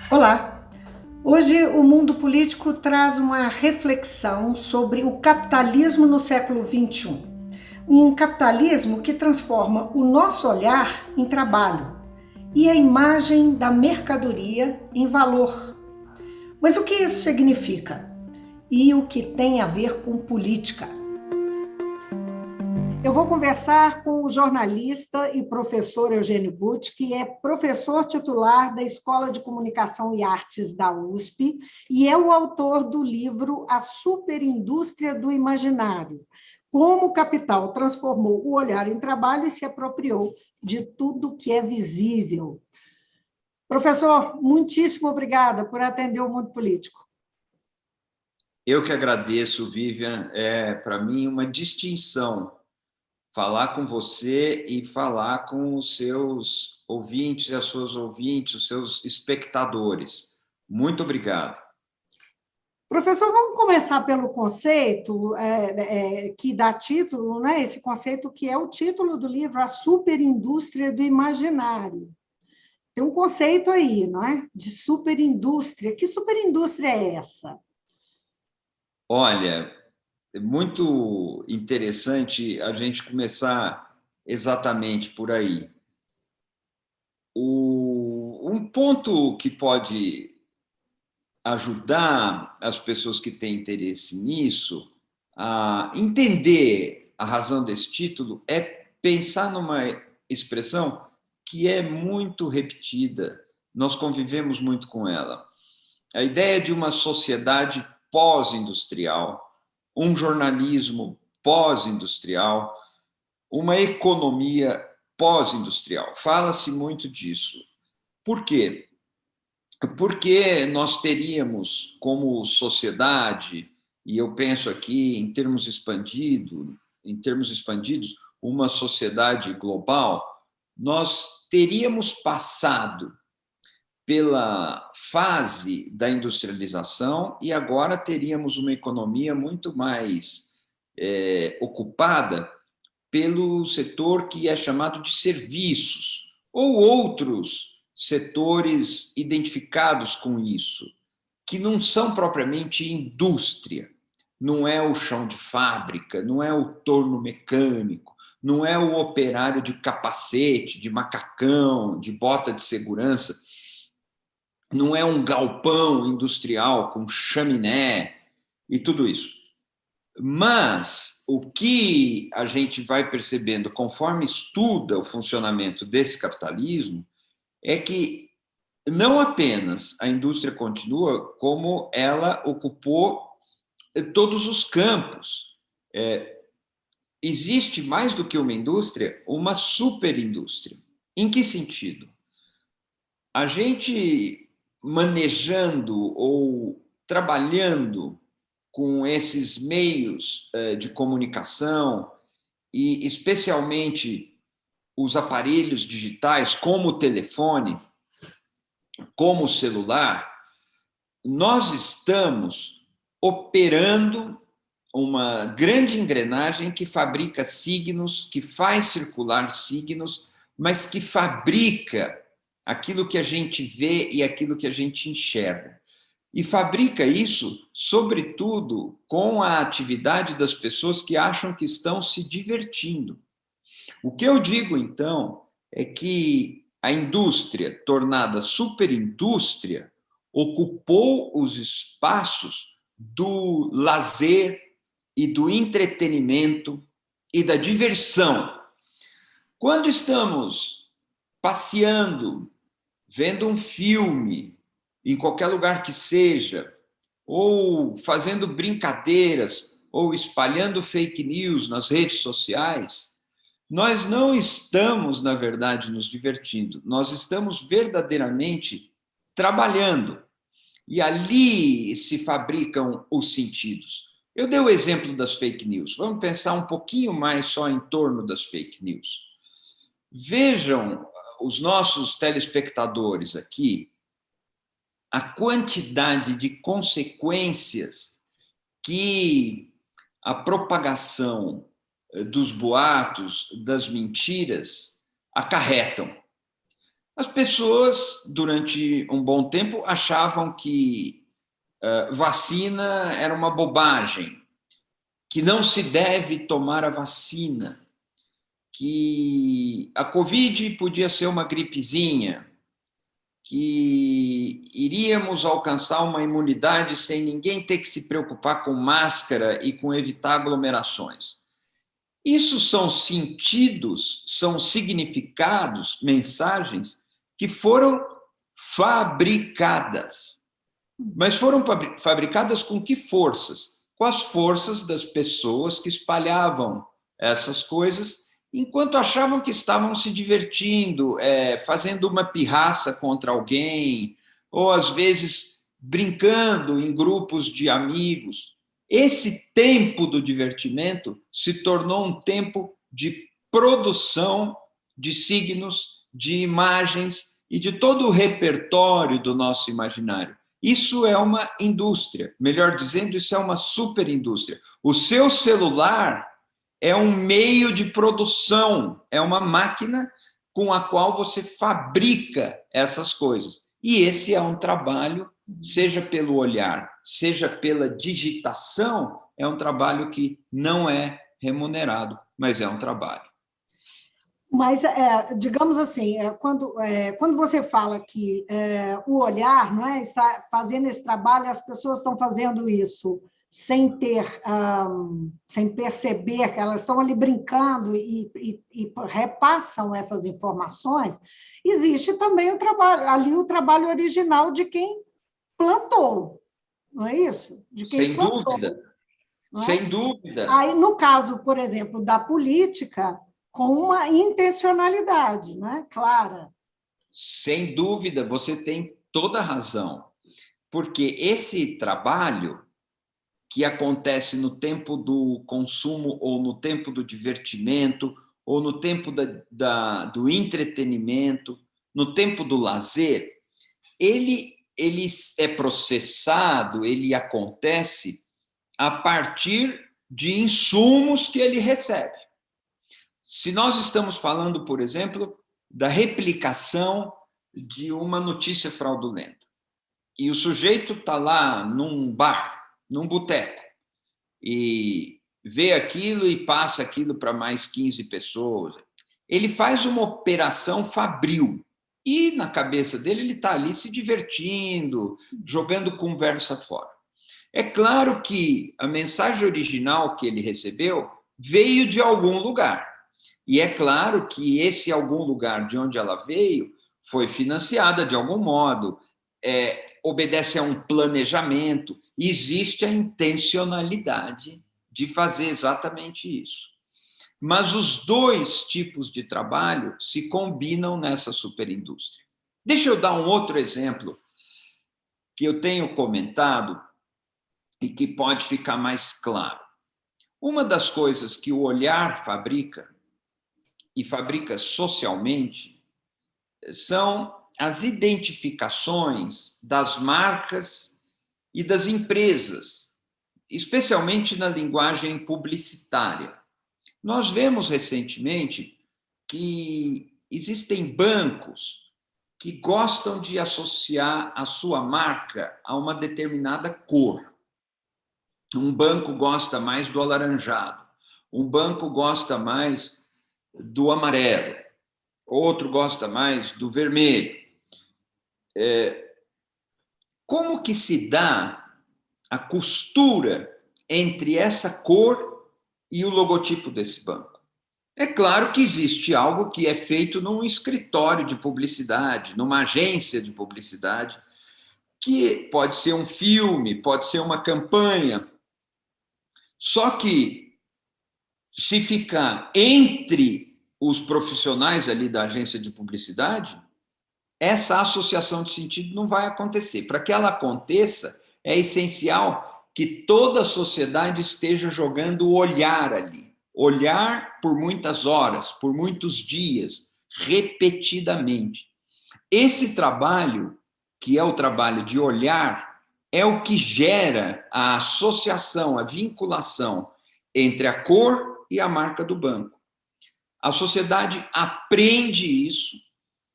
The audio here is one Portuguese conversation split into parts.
Olá! Hoje o mundo político traz uma reflexão sobre o capitalismo no século XXI. Um capitalismo que transforma o nosso olhar em trabalho e a imagem da mercadoria em valor. Mas o que isso significa? E o que tem a ver com política? Eu vou conversar com o jornalista e professor Eugênio Butti, que é professor titular da Escola de Comunicação e Artes da USP e é o autor do livro A Superindústria do Imaginário: Como o capital transformou o olhar em trabalho e se apropriou de tudo que é visível. Professor, muitíssimo obrigada por atender o mundo político. Eu que agradeço, Vivian. É, para mim, uma distinção falar com você e falar com os seus ouvintes e as suas ouvintes, os seus espectadores. Muito obrigado. Professor, vamos começar pelo conceito que dá título, né? Esse conceito que é o título do livro, A Superindústria do Imaginário. Tem um conceito aí, não é? De superindústria. Que superindústria é essa? Olha, é muito interessante a gente começar exatamente por aí. Um ponto que pode ajudar as pessoas que têm interesse nisso a entender a razão desse título é pensar numa expressão que é muito repetida, nós convivemos muito com ela. A ideia de uma sociedade pós-industrial, um jornalismo pós-industrial, uma economia pós-industrial. Fala-se muito disso. Por quê? Porque nós teríamos, como sociedade, e eu penso aqui em termos expandidos, uma sociedade global, nós teríamos passado pela fase da industrialização e agora teríamos uma economia muito mais ocupada pelo setor que é chamado de serviços, ou outros setores identificados com isso, que não são propriamente indústria, não é o chão de fábrica, não é o torno mecânico, não é o operário de capacete, de macacão, de bota de segurança, não é um galpão industrial com chaminé e tudo isso. Mas o que a gente vai percebendo conforme estuda o funcionamento desse capitalismo é que não apenas a indústria continua, como ela ocupou todos os campos. Existe mais do que uma indústria, uma superindústria. Em que sentido? A gente manejando ou trabalhando com esses meios de comunicação e especialmente os aparelhos digitais, como o telefone, como o celular, nós estamos operando uma grande engrenagem que fabrica signos, que faz circular signos, mas que fabrica aquilo que a gente vê e aquilo que a gente enxerga. E fabrica isso, sobretudo, com a atividade das pessoas que acham que estão se divertindo. O que eu digo, então, é que a indústria, tornada superindústria, ocupou os espaços do lazer e do entretenimento e da diversão. Quando estamos passeando, vendo um filme, em qualquer lugar que seja, ou fazendo brincadeiras, ou espalhando fake news nas redes sociais, nós não estamos, na verdade, nos divertindo, nós estamos verdadeiramente trabalhando. E ali se fabricam os sentidos. Eu dei o exemplo das fake news. Vamos pensar um pouquinho mais só em torno das fake news. Vejam os nossos telespectadores aqui a quantidade de consequências que a propagação dos boatos, das mentiras, acarretam. As pessoas, durante um bom tempo, achavam que vacina era uma bobagem, que não se deve tomar a vacina, que a Covid podia ser uma gripezinha, que iríamos alcançar uma imunidade sem ninguém ter que se preocupar com máscara e com evitar aglomerações. Isso são sentidos, são significados, mensagens que foram fabricadas. Mas foram fabricadas com que forças? Com as forças das pessoas que espalhavam essas coisas, enquanto achavam que estavam se divertindo, fazendo uma pirraça contra alguém, ou às vezes brincando em grupos de amigos. Esse tempo do divertimento se tornou um tempo de produção de signos, de imagens e de todo o repertório do nosso imaginário. Isso é uma indústria, melhor dizendo, isso é uma superindústria. O seu celular é um meio de produção, é uma máquina com a qual você fabrica essas coisas. E esse é um trabalho, seja pelo olhar, seja pela digitação, é um trabalho que não é remunerado, mas é um trabalho. Mas, digamos assim, quando você fala que o olhar, não é, está fazendo esse trabalho, as pessoas estão fazendo isso sem sem perceber que elas estão ali brincando e repassam essas informações, existe também o trabalho original de quem plantou, não é isso? De quem Sem plantou, dúvida, não é? sem dúvida. Aí, no caso, por exemplo, da política, com uma intencionalidade, né? Clara. Sem dúvida, você tem toda a razão, porque esse trabalho que acontece no tempo do consumo ou no tempo do divertimento ou no tempo do entretenimento, no tempo do lazer, ele é processado, ele acontece a partir de insumos que ele recebe. Se nós estamos falando, por exemplo, da replicação de uma notícia fraudulenta, e o sujeito está lá num bar, num boteco, e vê aquilo e passa aquilo para mais 15 pessoas, ele faz uma operação fabril, e na cabeça dele ele está ali se divertindo, jogando conversa fora. É claro que a mensagem original que ele recebeu veio de algum lugar. E é claro que esse algum lugar de onde ela veio foi financiada de algum modo, obedece a um planejamento, existe a intencionalidade de fazer exatamente isso. Mas os dois tipos de trabalho se combinam nessa superindústria. Deixa eu dar um outro exemplo que eu tenho comentado e que pode ficar mais claro. Uma das coisas que o olhar fabrica, e fabrica socialmente, são as identificações das marcas e das empresas, especialmente na linguagem publicitária. Nós vemos recentemente que existem bancos que gostam de associar a sua marca a uma determinada cor. Um banco gosta mais do alaranjado, um banco gosta mais do amarelo, outro gosta mais do vermelho. Como que se dá a costura entre essa cor e o logotipo desse banco? É claro que existe algo que é feito num escritório de publicidade, numa agência de publicidade, que pode ser um filme, pode ser uma campanha. Só que, se ficar entre os profissionais ali da agência de publicidade, essa associação de sentido não vai acontecer. Para que ela aconteça, é essencial que toda a sociedade esteja jogando o olhar ali. Olhar por muitas horas, por muitos dias, repetidamente. Esse trabalho, que é o trabalho de olhar, é o que gera a associação, a vinculação entre a cor e a marca do banco. A sociedade aprende isso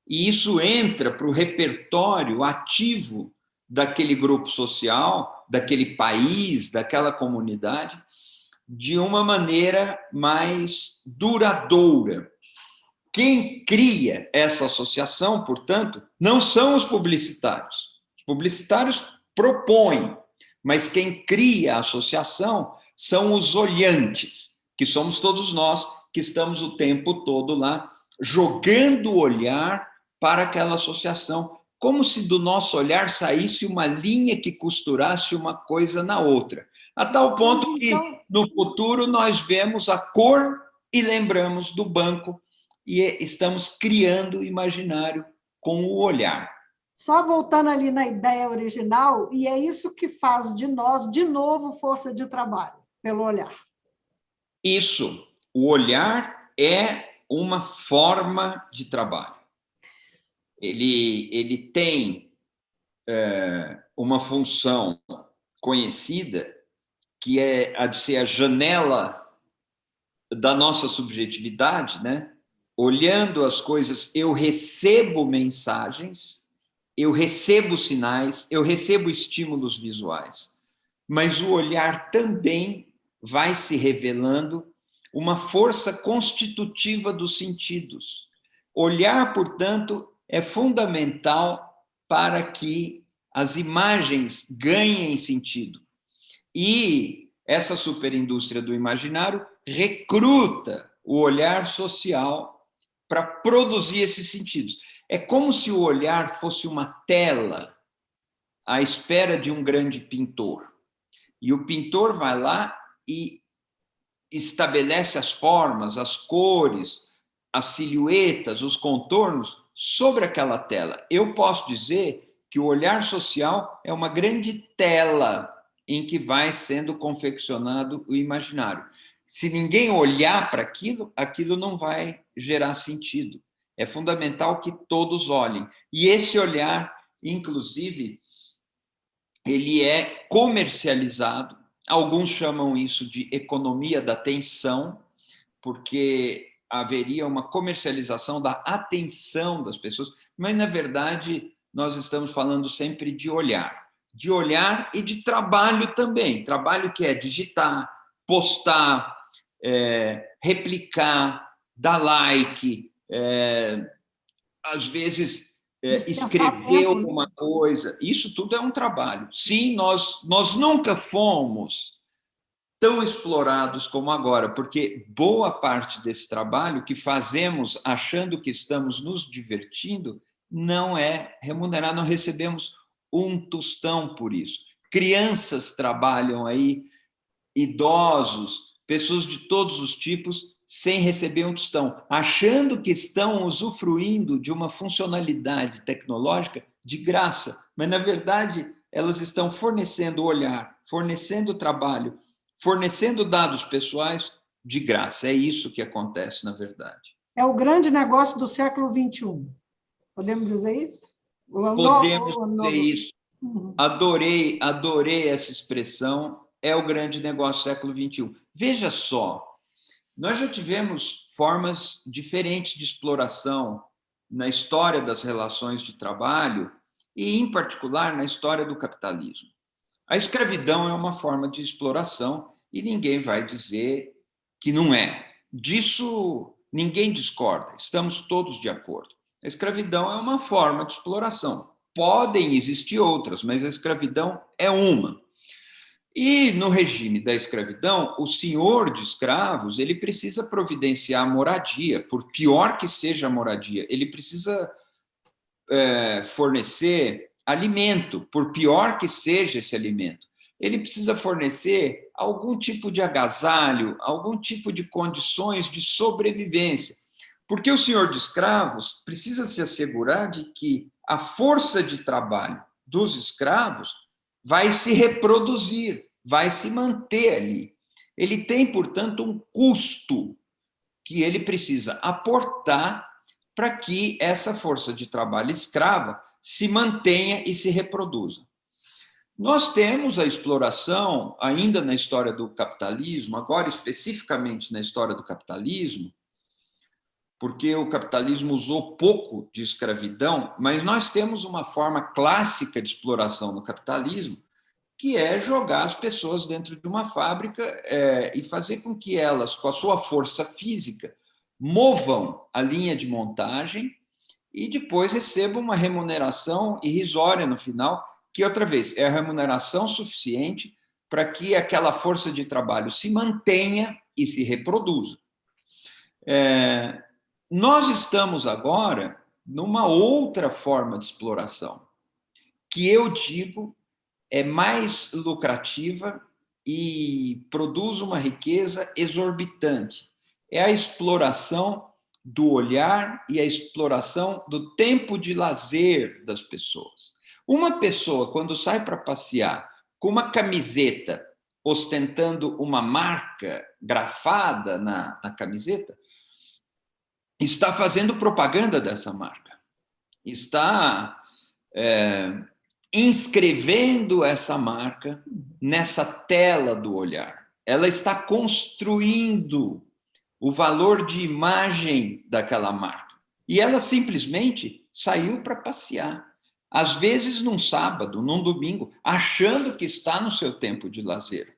e isso entra para o repertório ativo daquele grupo social, daquele país, daquela comunidade, de uma maneira mais duradoura. Quem cria essa associação, portanto, não são os publicitários. Os publicitários propõem, mas quem cria a associação são os olhantes, que somos todos nós que estamos o tempo todo lá jogando o olhar para aquela associação, como se do nosso olhar saísse uma linha que costurasse uma coisa na outra, a tal ponto que no futuro nós vemos a cor e lembramos do banco e estamos criando o imaginário com o olhar. Só voltando ali na ideia original, e é isso que faz de nós, de novo, força de trabalho, pelo olhar. Isso, o olhar é uma forma de trabalho. Ele tem uma função conhecida, que é a de ser a janela da nossa subjetividade, né? Olhando as coisas, eu recebo mensagens, eu recebo sinais, eu recebo estímulos visuais, mas o olhar também vai se revelando uma força constitutiva dos sentidos. Olhar, portanto, é fundamental para que as imagens ganhem sentido. E essa superindústria do imaginário recruta o olhar social para produzir esses sentidos. É como se o olhar fosse uma tela à espera de um grande pintor. E o pintor vai lá e estabelece as formas, as cores, as silhuetas, os contornos sobre aquela tela. Eu posso dizer que o olhar social é uma grande tela em que vai sendo confeccionado o imaginário. Se ninguém olhar para aquilo, aquilo não vai gerar sentido. É fundamental que todos olhem. E esse olhar, inclusive, ele é comercializado. Alguns chamam isso de economia da atenção, porque haveria uma comercialização da atenção das pessoas, mas, na verdade, nós estamos falando sempre de olhar e de trabalho também. Trabalho que é digitar, postar, replicar, dar like, às vezes escrever alguma coisa. Isso tudo é um trabalho. Sim, nós nunca fomos tão explorados como agora, porque boa parte desse trabalho que fazemos achando que estamos nos divertindo não é remunerado, não recebemos um tostão por isso. Crianças trabalham aí, idosos, pessoas de todos os tipos, sem receber um tostão, achando que estão usufruindo de uma funcionalidade tecnológica de graça, mas, na verdade, elas estão fornecendo olhar, fornecendo trabalho, fornecendo dados pessoais de graça. É isso que acontece, na verdade. É o grande negócio do século XXI. Podemos dizer isso? Podemos dizer isso. Adorei essa expressão. É o grande negócio do século XXI. Veja só, nós já tivemos formas diferentes de exploração na história das relações de trabalho e, em particular, na história do capitalismo. A escravidão é uma forma de exploração e ninguém vai dizer que não é. Disso ninguém discorda, estamos todos de acordo. A escravidão é uma forma de exploração. Podem existir outras, mas a escravidão é uma. E no regime da escravidão, o senhor de escravos, ele precisa providenciar moradia, por pior que seja a moradia, ele precisa fornecer alimento, por pior que seja esse alimento. Ele precisa fornecer algum tipo de agasalho, algum tipo de condições de sobrevivência. Porque o senhor de escravos precisa se assegurar de que a força de trabalho dos escravos vai se reproduzir, vai se manter ali. Ele tem, portanto, um custo que ele precisa aportar para que essa força de trabalho escrava se mantenha e se reproduza. Nós temos a exploração, ainda na história do capitalismo, agora especificamente na história do capitalismo, porque o capitalismo usou pouco de escravidão, mas nós temos uma forma clássica de exploração no capitalismo, que é jogar as pessoas dentro de uma fábrica e fazer com que elas, com a sua força física, movam a linha de montagem e depois recebam uma remuneração irrisória no final, que, outra vez, é a remuneração suficiente para que aquela força de trabalho se mantenha e se reproduza. Nós estamos agora numa outra forma de exploração, que eu digo é mais lucrativa e produz uma riqueza exorbitante. É a exploração do olhar e a exploração do tempo de lazer das pessoas. Uma pessoa, quando sai para passear com uma camiseta ostentando uma marca grafada na camiseta, está fazendo propaganda dessa marca, está inscrevendo essa marca nessa tela do olhar. Ela está construindo o valor de imagem daquela marca. E ela simplesmente saiu para passear. Às vezes num sábado, num domingo, achando que está no seu tempo de lazer.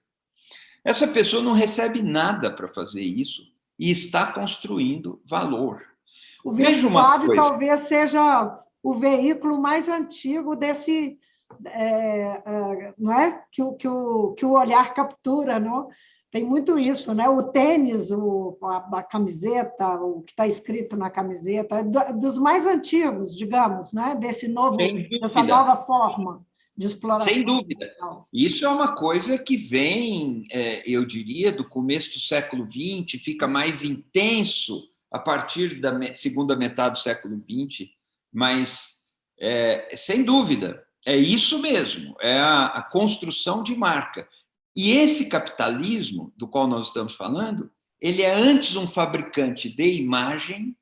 Essa pessoa não recebe nada para fazer isso e está construindo valor. O vestuário talvez seja o veículo mais antigo desse, não é? Que o olhar captura, não? Tem muito isso, né? O tênis, a camiseta, o que está escrito na camiseta, dos mais antigos, digamos, né? Dessa nova forma de exploração. Sem dúvida. Isso é uma coisa que vem, eu diria, do começo do século XX, fica mais intenso a partir da segunda metade do século XX, mas, sem dúvida, é isso mesmo, é a construção de marca. E esse capitalismo do qual nós estamos falando, ele é antes um fabricante de imagem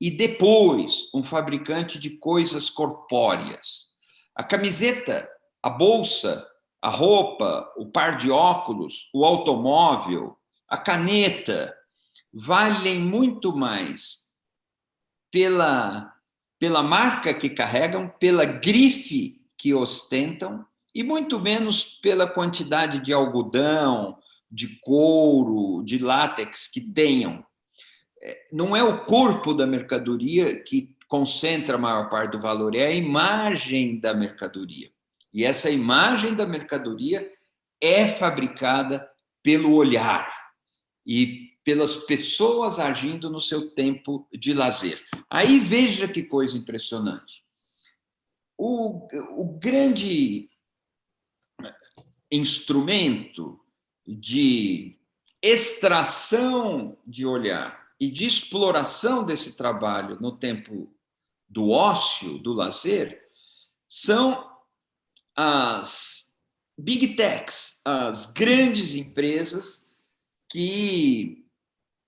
e depois um fabricante de coisas corpóreas. A camiseta, a bolsa, a roupa, o par de óculos, o automóvel, a caneta, valem muito mais pela marca que carregam, pela grife que ostentam, e muito menos pela quantidade de algodão, de couro, de látex que tenham. Não é o corpo da mercadoria que concentra a maior parte do valor, é a imagem da mercadoria. E essa imagem da mercadoria é fabricada pelo olhar e pelas pessoas agindo no seu tempo de lazer. Aí veja que coisa impressionante. O grande instrumento de extração de olhar e de exploração desse trabalho no tempo do ócio, do lazer, são as big techs, as grandes empresas que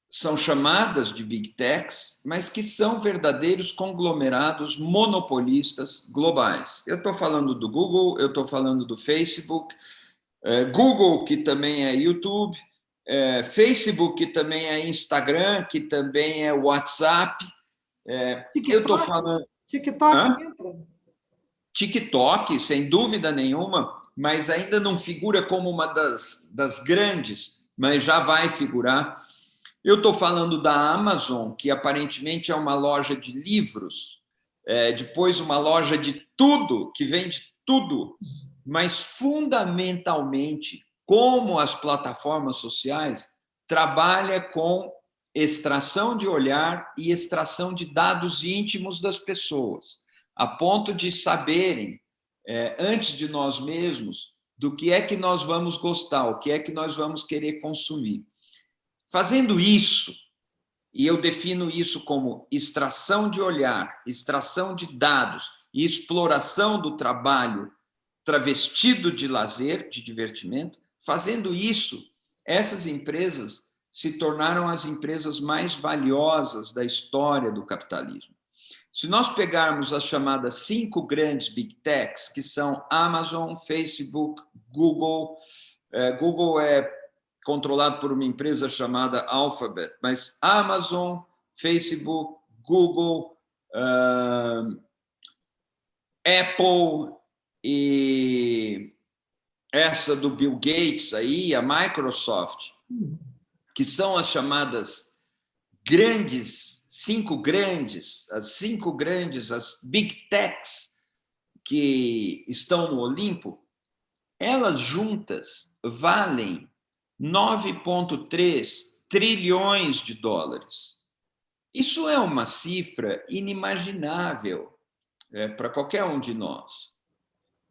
são chamadas de big techs, mas que são verdadeiros conglomerados monopolistas globais. Eu estou falando do Google, eu estou falando do Facebook, Google, que também é YouTube, Facebook, que também é Instagram, que também é WhatsApp. Eu estou falando... TikTok entra? TikTok, sem dúvida nenhuma, mas ainda não figura como uma das grandes, mas já vai figurar. Eu estou falando da Amazon, que aparentemente é uma loja de livros, depois uma loja de tudo, que vende tudo, mas fundamentalmente, como as plataformas sociais, trabalha com extração de olhar e extração de dados íntimos das pessoas, a ponto de saberem, antes de nós mesmos, do que é que nós vamos gostar, o que é que nós vamos querer consumir. Fazendo isso, e eu defino isso como extração de olhar, extração de dados e exploração do trabalho travestido de lazer, de divertimento, fazendo isso, essas empresas se tornaram as empresas mais valiosas da história do capitalismo. Se nós pegarmos as chamadas 5 grandes big techs, que são Amazon, Facebook, Google, Google é controlado por uma empresa chamada Alphabet, mas Amazon, Facebook, Google, Apple e essa do Bill Gates aí, a Microsoft, que são as chamadas as cinco grandes, as Big Techs que estão no Olimpo, elas juntas valem 9,3 trilhões de dólares. Isso é uma cifra inimaginável para qualquer um de nós.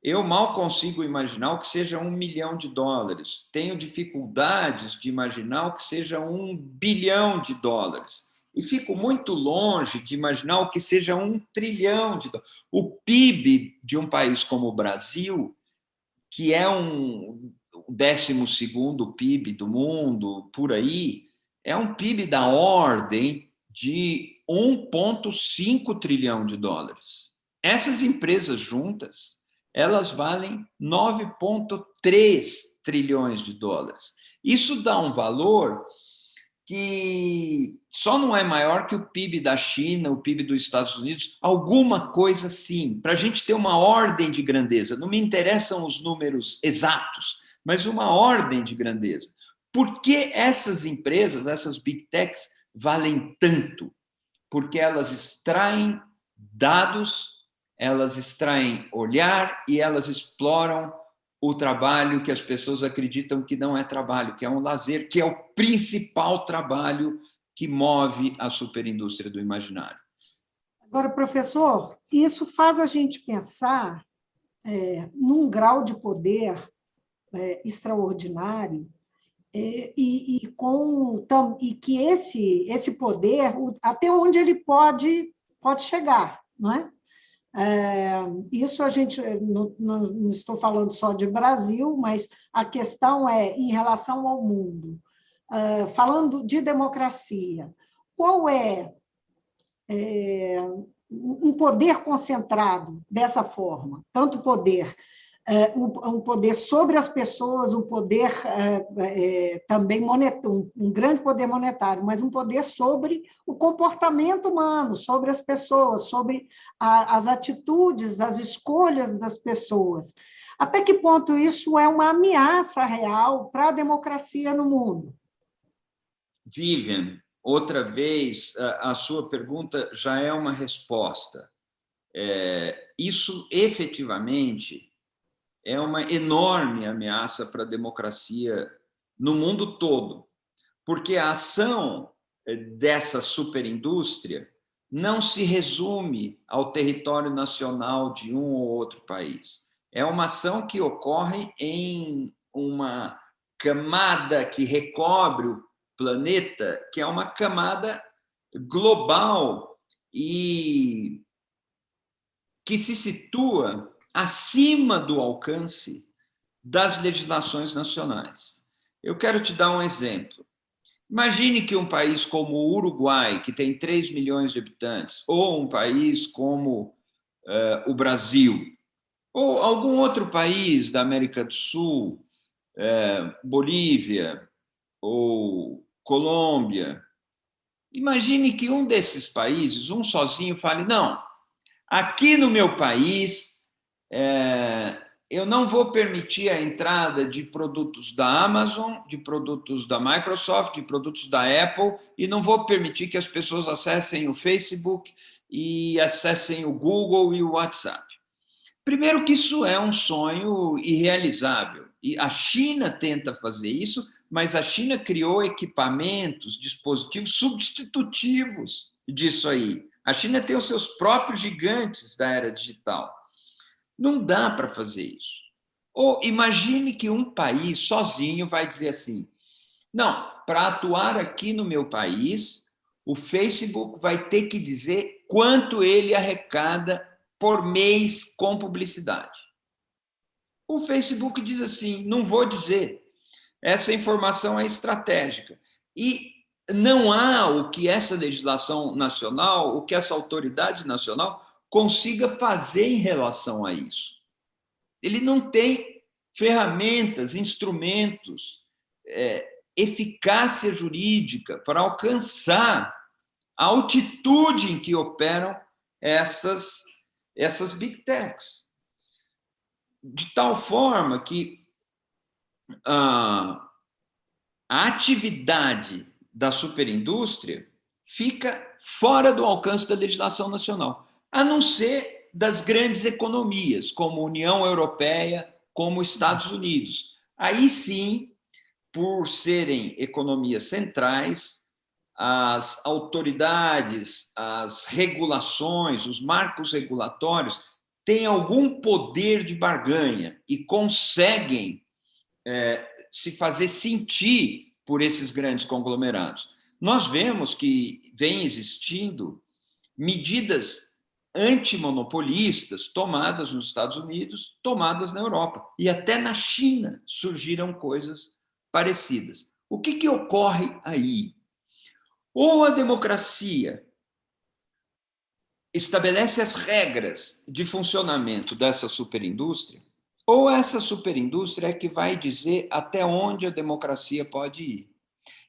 Eu mal consigo imaginar o que seja $1 milhão. Tenho dificuldades de imaginar o que seja $1 bilhão. E fico muito longe de imaginar o que seja $1 trilhão. O PIB de um país como o Brasil, que é o 12º PIB do mundo, por aí, é um PIB da ordem de $1,5 trilhão. Essas empresas juntas, elas valem 9,3 trilhões de dólares. Isso dá um valor que só não é maior que o PIB da China, o PIB dos Estados Unidos, alguma coisa assim, para a gente ter uma ordem de grandeza. Não me interessam os números exatos, mas uma ordem de grandeza. Por que essas empresas, essas Big Techs, valem tanto? Porque elas extraem dados, elas extraem olhar e elas exploram o trabalho que as pessoas acreditam que não é trabalho, que é um lazer, que é o principal trabalho que move a superindústria do imaginário. Agora, professor, isso faz a gente pensar num grau de poder extraordinário e que esse poder, até onde ele pode chegar, não é? Isso a gente, não estou falando só de Brasil, mas a questão é em relação ao mundo. Falando de democracia, qual é um poder concentrado dessa forma? Tanto poder, um poder sobre as pessoas, um poder também monetário, um grande poder monetário, mas um poder sobre o comportamento humano, sobre as pessoas, sobre as atitudes, as escolhas das pessoas. Até que ponto isso é uma ameaça real para a democracia no mundo? Vivian, outra vez, a sua pergunta já é uma resposta. Isso, efetivamente, é uma enorme ameaça para a democracia no mundo todo, porque a ação dessa superindústria não se resume ao território nacional de um ou outro país. É uma ação que ocorre em uma camada que recobre o planeta, que é uma camada global e que se situa acima do alcance das legislações nacionais. Eu quero te dar um exemplo. Imagine que um país como o Uruguai, que tem 3 milhões de habitantes, ou um país como o Brasil, ou algum outro país da América do Sul, Bolívia ou Colômbia. Imagine que um desses países, um sozinho, fale: não, aqui no meu país, eu não vou permitir a entrada de produtos da Amazon, de produtos da Microsoft, de produtos da Apple, e não vou permitir que as pessoas acessem o Facebook e acessem o Google e o WhatsApp. Primeiro que isso é um sonho irrealizável. E a China tenta fazer isso, mas a China criou equipamentos, dispositivos substitutivos disso aí. A China tem os seus próprios gigantes da era digital. Não dá para fazer isso. Ou imagine que um país sozinho vai dizer assim: não, para atuar aqui no meu país, o Facebook vai ter que dizer quanto ele arrecada por mês com publicidade. O Facebook diz assim: não vou dizer, essa informação é estratégica. E não há o que essa legislação nacional, o que essa autoridade nacional consiga fazer em relação a isso. Ele não tem ferramentas, instrumentos, eficácia jurídica para alcançar a altitude em que operam essas big techs. De tal forma que a atividade da superindústria fica fora do alcance da legislação nacional, a não ser das grandes economias, como a União Europeia, como os Estados Unidos. Aí sim, por serem economias centrais, as autoridades, as regulações, os marcos regulatórios têm algum poder de barganha e conseguem se fazer sentir por esses grandes conglomerados. Nós vemos que vem existindo medidas antimonopolistas tomadas nos Estados Unidos, tomadas na Europa. E até na China surgiram coisas parecidas. O que ocorre aí? Ou a democracia estabelece as regras de funcionamento dessa superindústria, ou essa superindústria é que vai dizer até onde a democracia pode ir.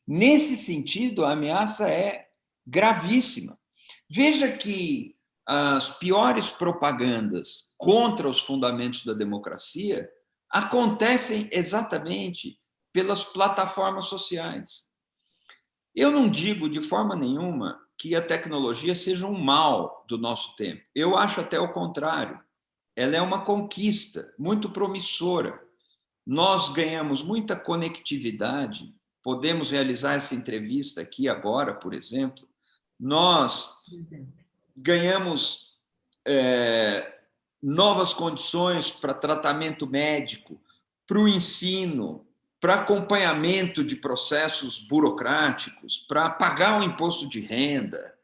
Nesse sentido, a ameaça é gravíssima. Veja que as piores propagandas contra os fundamentos da democracia acontecem exatamente pelas plataformas sociais. Eu não digo de forma nenhuma que a tecnologia seja um mal do nosso tempo. Eu acho até o contrário. Ela é uma conquista muito promissora. Nós ganhamos muita conectividade, podemos realizar essa entrevista aqui agora, por exemplo. Nós ganhamos novas condições para tratamento médico, para o ensino, para acompanhamento de processos burocráticos, para pagar o imposto de renda,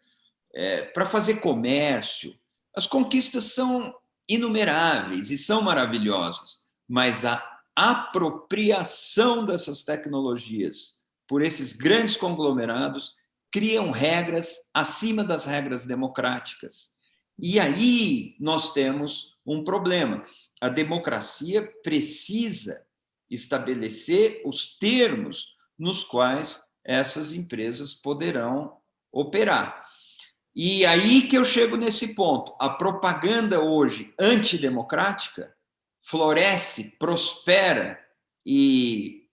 para fazer comércio. As conquistas são inumeráveis e são maravilhosas, mas a apropriação dessas tecnologias por esses grandes conglomerados criam regras acima das regras democráticas. E aí nós temos um problema. A democracia precisa estabelecer os termos nos quais essas empresas poderão operar. E aí que eu chego nesse ponto. A propaganda hoje antidemocrática floresce, prospera e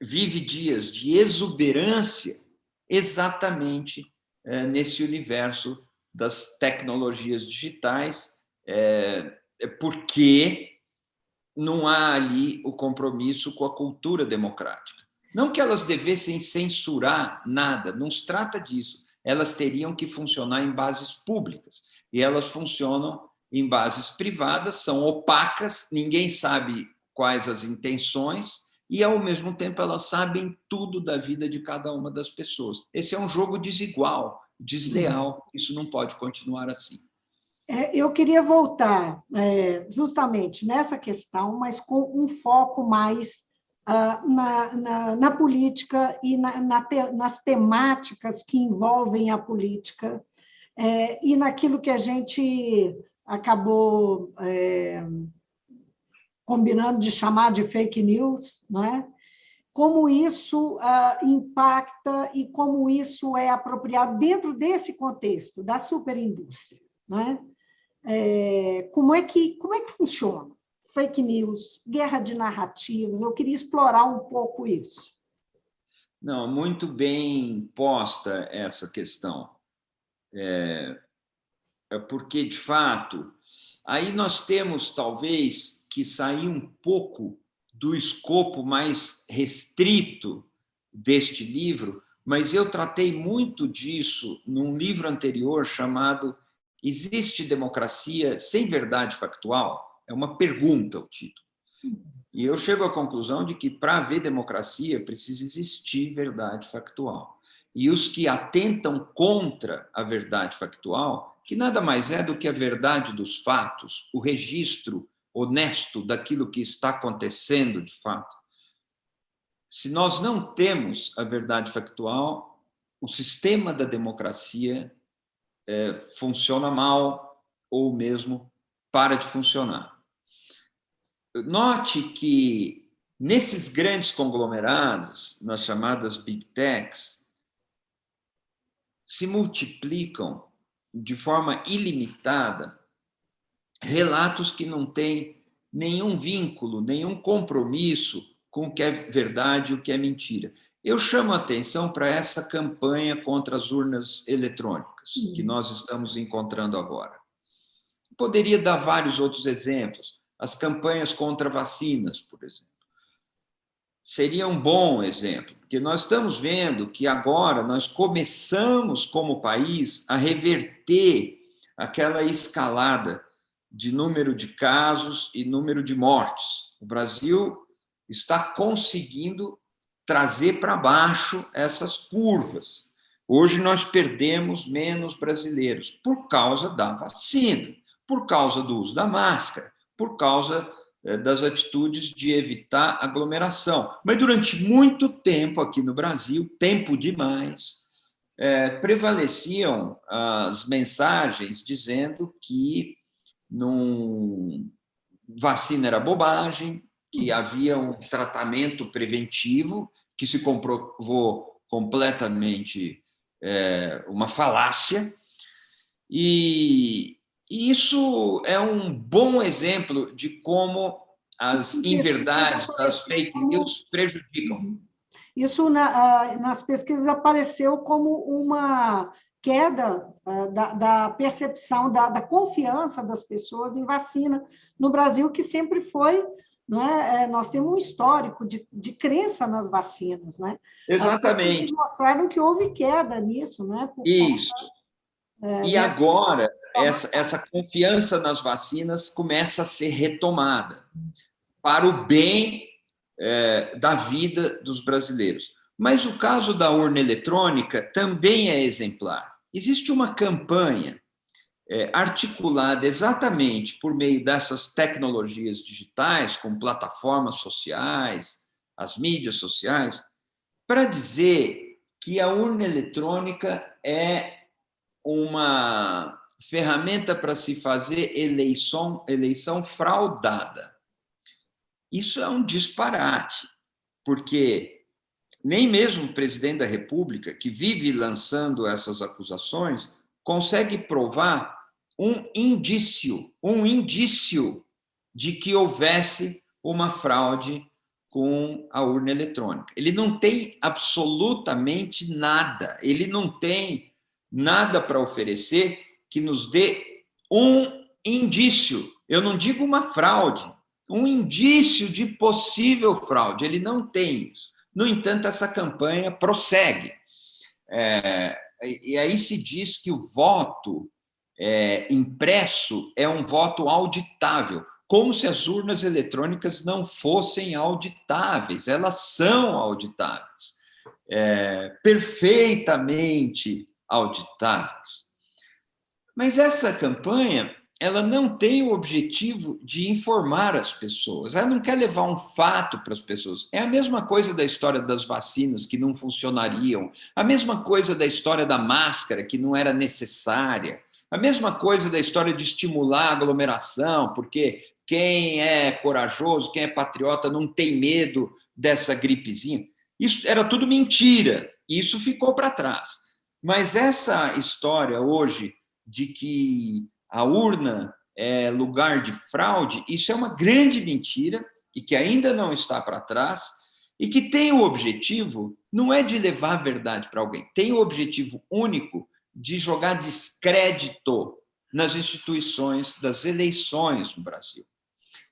vive dias de exuberância exatamente nesse universo das tecnologias digitais, porque não há ali o compromisso com a cultura democrática. Não que elas devessem censurar nada, não se trata disso. Elas teriam que funcionar em bases públicas, e elas funcionam em bases privadas, são opacas, ninguém sabe quais as intenções, e, ao mesmo tempo, elas sabem tudo da vida de cada uma das pessoas. Esse é um jogo desigual, desleal, isso não pode continuar assim. Eu queria voltar justamente nessa questão, mas com um foco mais na política e nas temáticas que envolvem a política e naquilo que a gente acabou combinando de chamar de fake news, não é? Como isso impacta e como isso é apropriado dentro desse contexto da superindústria, não é? Como é que funciona? Fake news, guerra de narrativas, eu queria explorar um pouco isso. Não, muito bem posta essa questão. Porque, de fato, aí nós temos, talvez, que sair um pouco do escopo mais restrito deste livro, mas eu tratei muito disso num livro anterior chamado Existe Democracia Sem Verdade Factual? É uma pergunta o título. E eu chego à conclusão de que, para haver democracia, precisa existir verdade factual. E os que atentam contra a verdade factual, que nada mais é do que a verdade dos fatos, o registro honesto daquilo que está acontecendo de fato. Se nós não temos a verdade factual, o sistema da democracia funciona mal ou mesmo para de funcionar. Note que nesses grandes conglomerados, nas chamadas big techs, se multiplicam de forma ilimitada relatos que não têm nenhum vínculo, nenhum compromisso com o que é verdade e o que é mentira. Eu chamo a atenção para essa campanha contra as urnas eletrônicas que nós estamos encontrando agora. Poderia dar vários outros exemplos. As campanhas contra vacinas, por exemplo. Seria um bom exemplo, porque nós estamos vendo que agora nós começamos, como país, a reverter aquela escalada de número de casos e número de mortes. O Brasil está conseguindo trazer para baixo essas curvas. Hoje nós perdemos menos brasileiros por causa da vacina, por causa do uso da máscara, por causa das atitudes de evitar aglomeração. Mas durante muito tempo aqui no Brasil, tempo demais, prevaleciam as mensagens dizendo que vacina era bobagem, que havia um tratamento preventivo que se comprovou completamente uma falácia, e isso é um bom exemplo de como as inverdades, as fake news prejudicam. Isso nas pesquisas apareceu como uma queda da percepção, da confiança das pessoas em vacina no Brasil, que sempre foi, não é? Nós temos um histórico de crença nas vacinas, né? Exatamente. Eles mostraram que houve queda nisso, né? Isso. E agora, essa confiança nas vacinas começa a ser retomada para o bem da vida dos brasileiros. Mas o caso da urna eletrônica também é exemplar. Existe uma campanha articulada exatamente por meio dessas tecnologias digitais, com plataformas sociais, as mídias sociais, para dizer que a urna eletrônica é uma ferramenta para se fazer eleição fraudada. Isso é um disparate, porque nem mesmo o presidente da República, que vive lançando essas acusações, consegue provar um indício de que houvesse uma fraude com a urna eletrônica. Ele não tem absolutamente nada, ele não tem nada para oferecer que nos dê um indício, eu não digo uma fraude, um indício de possível fraude, ele não tem isso. No entanto, essa campanha prossegue. E aí se diz que o voto impresso é um voto auditável, como se as urnas eletrônicas não fossem auditáveis, elas são auditáveis, perfeitamente auditáveis. Mas essa campanha, ela não tem o objetivo de informar as pessoas, ela não quer levar um fato para as pessoas. É a mesma coisa da história das vacinas, que não funcionariam, a mesma coisa da história da máscara, que não era necessária, a mesma coisa da história de estimular a aglomeração, porque quem é corajoso, quem é patriota, não tem medo dessa gripezinha. Isso era tudo mentira, isso ficou para trás. Mas essa história hoje de que a urna é lugar de fraude, isso é uma grande mentira e que ainda não está para trás e que tem o objetivo, não é de levar a verdade para alguém, tem o objetivo único de jogar descrédito nas instituições das eleições no Brasil.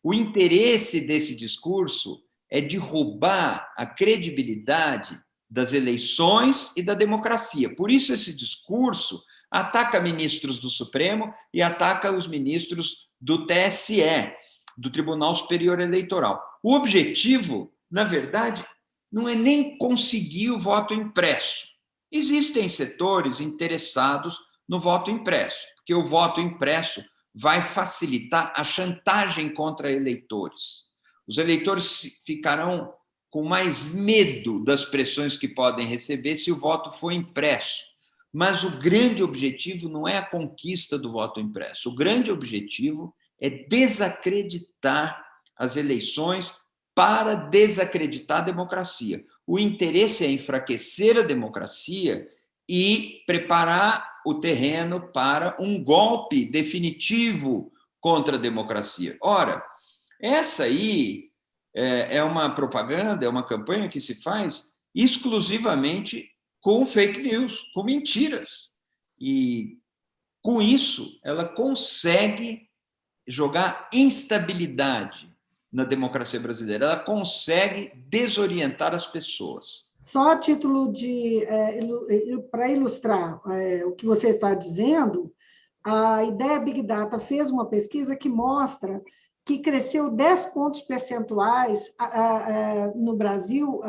O interesse desse discurso é de roubar a credibilidade das eleições e da democracia. Por isso esse discurso ataca ministros do Supremo e ataca os ministros do TSE, do Tribunal Superior Eleitoral. O objetivo, na verdade, não é nem conseguir o voto impresso. Existem setores interessados no voto impresso, porque o voto impresso vai facilitar a chantagem contra eleitores. Os eleitores ficarão com mais medo das pressões que podem receber se o voto for impresso. Mas o grande objetivo não é a conquista do voto impresso. O grande objetivo é desacreditar as eleições para desacreditar a democracia. O interesse é enfraquecer a democracia e preparar o terreno para um golpe definitivo contra a democracia. Ora, essa aí é uma propaganda, é uma campanha que se faz exclusivamente com fake news, com mentiras. E, com isso, ela consegue jogar instabilidade na democracia brasileira, ela consegue desorientar as pessoas. Só a título para ilustrar o que você está dizendo, a Ideia Big Data fez uma pesquisa que mostra que cresceu 10 pontos percentuais no Brasil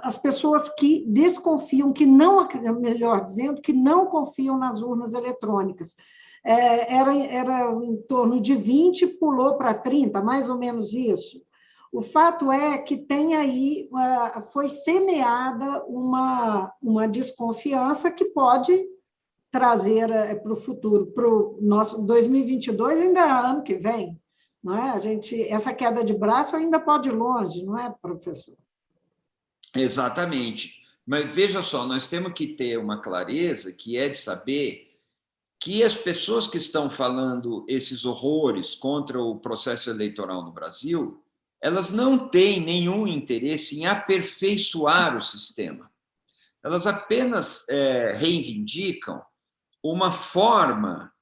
as pessoas que desconfiam, que não, melhor dizendo, que não confiam nas urnas eletrônicas. Era em torno de 20, pulou para 30, mais ou menos isso. O fato é que tem aí, foi semeada uma desconfiança que pode trazer para o futuro, para o nosso 2022, ainda ano que vem, não é? Essa queda de braço ainda pode ir longe, não é, professor? Exatamente. Mas veja só, nós temos que ter uma clareza que é de saber que as pessoas que estão falando esses horrores contra o processo eleitoral no Brasil, elas não têm nenhum interesse em aperfeiçoar o sistema. Elas apenas reivindicam uma forma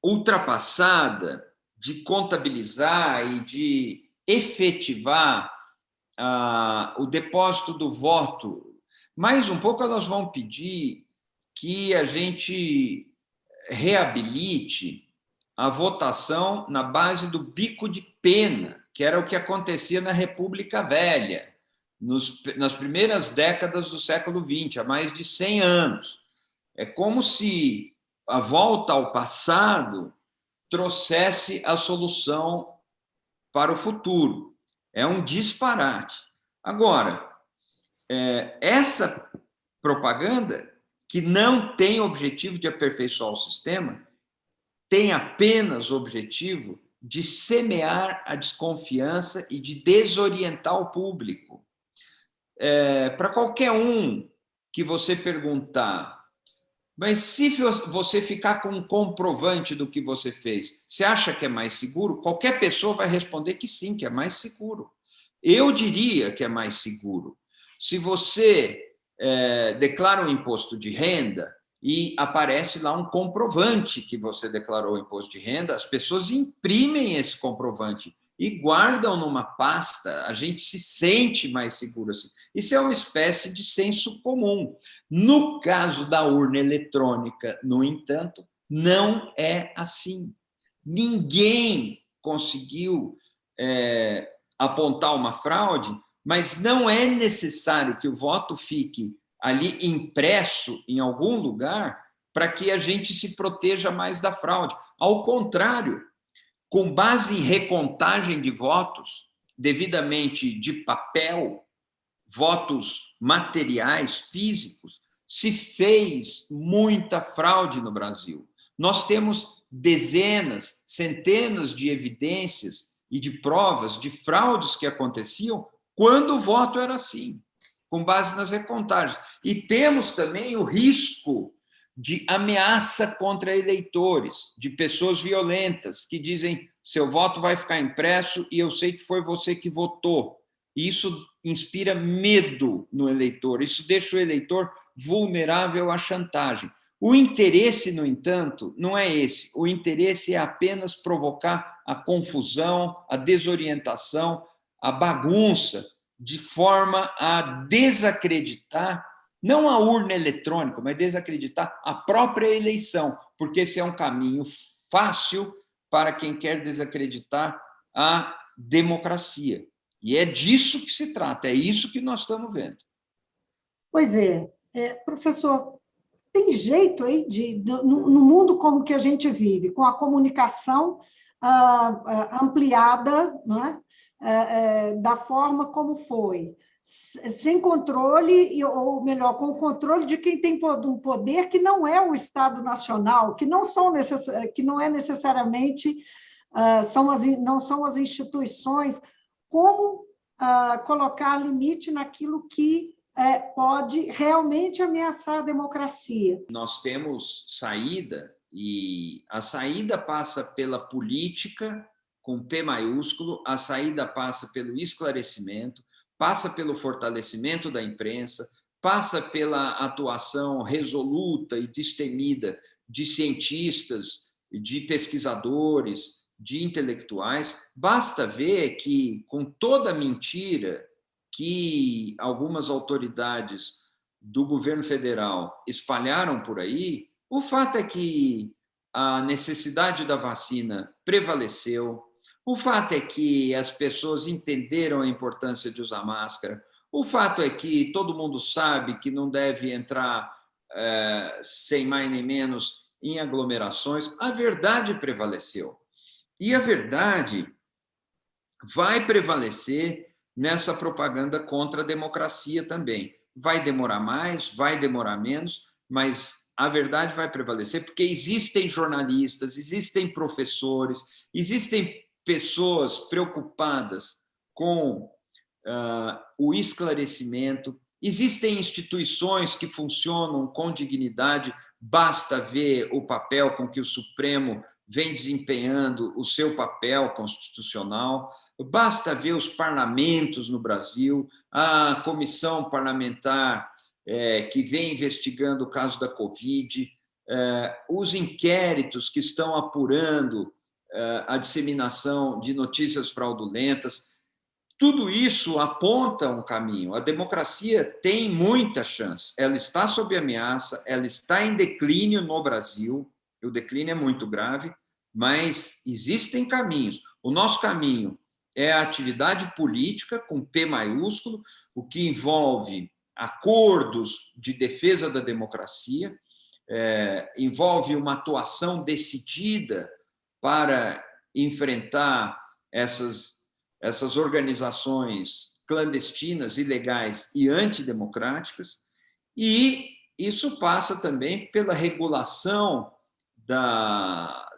ultrapassada de contabilizar e de efetivar o depósito do voto. Mais um pouco elas vão pedir que a gente reabilite a votação na base do bico de pena, que era o que acontecia na República Velha, nas primeiras décadas do século XX, há mais de 100 anos. É como se a volta ao passado trouxesse a solução para o futuro. É um disparate. Agora, essa propaganda, que não tem objetivo de aperfeiçoar o sistema, tem apenas o objetivo de semear a desconfiança e de desorientar o público. Para qualquer um que você perguntar, mas se você ficar com um comprovante do que você fez, você acha que é mais seguro? Qualquer pessoa vai responder que sim, que é mais seguro. Eu diria que é mais seguro. Se você declara um imposto de renda e aparece lá um comprovante que você declarou o imposto de renda, as pessoas imprimem esse comprovante e guardam numa pasta, a gente se sente mais seguro assim. Isso é uma espécie de senso comum. No caso da urna eletrônica, no entanto, não é assim. Ninguém conseguiu apontar uma fraude, mas não é necessário que o voto fique ali impresso em algum lugar para que a gente se proteja mais da fraude. Ao contrário, com base em recontagem de votos, devidamente de papel, votos materiais, físicos, se fez muita fraude no Brasil. Nós temos dezenas, centenas de evidências e de provas de fraudes que aconteciam quando o voto era assim, com base nas recontagens. E temos também o risco de ameaça contra eleitores, de pessoas violentas que dizem: seu voto vai ficar impresso e eu sei que foi você que votou. Isso inspira medo no eleitor, isso deixa o eleitor vulnerável à chantagem. O interesse, no entanto, não é esse. O interesse é apenas provocar a confusão, a desorientação, a bagunça, de forma a desacreditar não a urna eletrônica, mas desacreditar a própria eleição, porque esse é um caminho fácil para quem quer desacreditar a democracia. E é disso que se trata, é isso que nós estamos vendo. Pois professor, tem jeito aí no mundo como que a gente vive, com a comunicação ampliada, não é? Da forma como foi, sem controle, ou melhor, com o controle de quem tem um poder que não é o Estado Nacional, que não é necessariamente, não são as instituições. Como colocar limite naquilo que pode realmente ameaçar a democracia. Nós temos saída, e a saída passa pela política, com P maiúsculo, a saída passa pelo esclarecimento, passa pelo fortalecimento da imprensa, passa pela atuação resoluta e destemida de cientistas, de pesquisadores, de intelectuais. Basta ver que, com toda a mentira que algumas autoridades do governo federal espalharam por aí, o fato é que a necessidade da vacina prevaleceu, o fato é que as pessoas entenderam a importância de usar máscara, o fato é que todo mundo sabe que não deve entrar, sem mais nem menos, em aglomerações. A verdade prevaleceu. E a verdade vai prevalecer nessa propaganda contra a democracia também. Vai demorar mais, vai demorar menos, mas a verdade vai prevalecer, porque existem jornalistas, existem professores, existem pessoas preocupadas com o esclarecimento, existem instituições que funcionam com dignidade, basta ver o papel com que o Supremo vem desempenhando o seu papel constitucional, basta ver os parlamentos no Brasil, a comissão parlamentar que vem investigando o caso da Covid, os inquéritos que estão apurando a disseminação de notícias fraudulentas. Tudo isso aponta um caminho. A democracia tem muita chance. Ela está sob ameaça, ela está em declínio no Brasil, o declínio é muito grave, mas existem caminhos. O nosso caminho é a atividade política, com P maiúsculo, o que envolve acordos de defesa da democracia, envolve uma atuação decidida para enfrentar essas organizações clandestinas, ilegais e antidemocráticas, e isso passa também pela regulação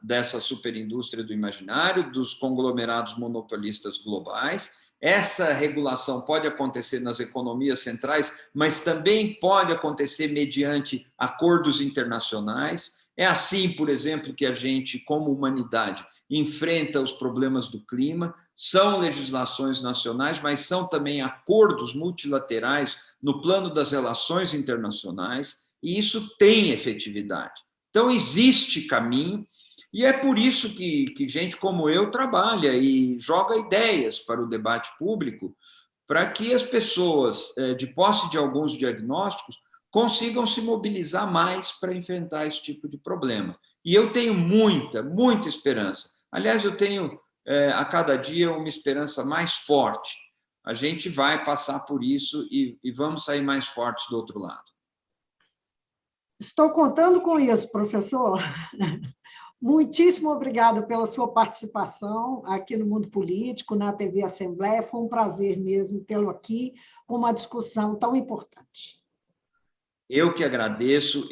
dessa superindústria do imaginário, dos conglomerados monopolistas globais. Essa regulação pode acontecer nas economias centrais, mas também pode acontecer mediante acordos internacionais. É assim, por exemplo, que a gente, como humanidade, enfrenta os problemas do clima. São legislações nacionais, mas são também acordos multilaterais no plano das relações internacionais, e isso tem efetividade. Então, existe caminho, e é por isso que gente como eu trabalha e joga ideias para o debate público, para que as pessoas, de posse de alguns diagnósticos, consigam se mobilizar mais para enfrentar esse tipo de problema. E eu tenho muita, muita esperança. Aliás, eu tenho, a cada dia, uma esperança mais forte. A gente vai passar por isso e vamos sair mais fortes do outro lado. Estou contando com isso, professor. Muitíssimo obrigada pela sua participação aqui no Mundo Político, na TV Assembleia. Foi um prazer mesmo tê-lo aqui com uma discussão tão importante. Eu que agradeço,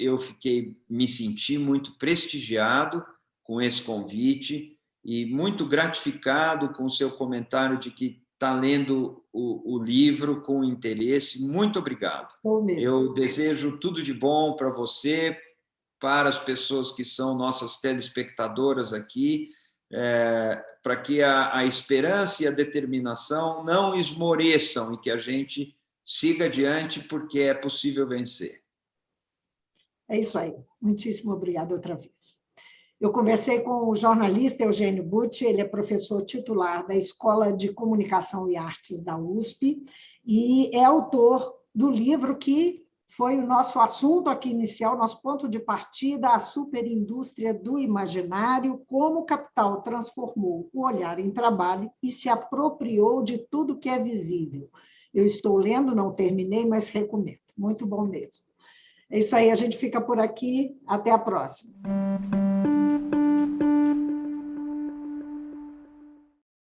me senti muito prestigiado com esse convite e muito gratificado com o seu comentário de que está lendo o livro com interesse. Muito obrigado. Eu desejo tudo de bom para você, para as pessoas que são nossas telespectadoras aqui, para que a esperança e a determinação não esmoreçam e que a gente siga adiante, porque é possível vencer. É isso aí. Muitíssimo obrigada outra vez. Eu conversei com o jornalista Eugênio Butti, ele é professor titular da Escola de Comunicação e Artes da USP e é autor do livro que foi o nosso assunto aqui inicial, nosso ponto de partida, a superindústria do imaginário, como o capital transformou o olhar em trabalho e se apropriou de tudo que é visível. Eu estou lendo, não terminei, mas recomendo. Muito bom mesmo. É isso aí, a gente fica por aqui. Até a próxima.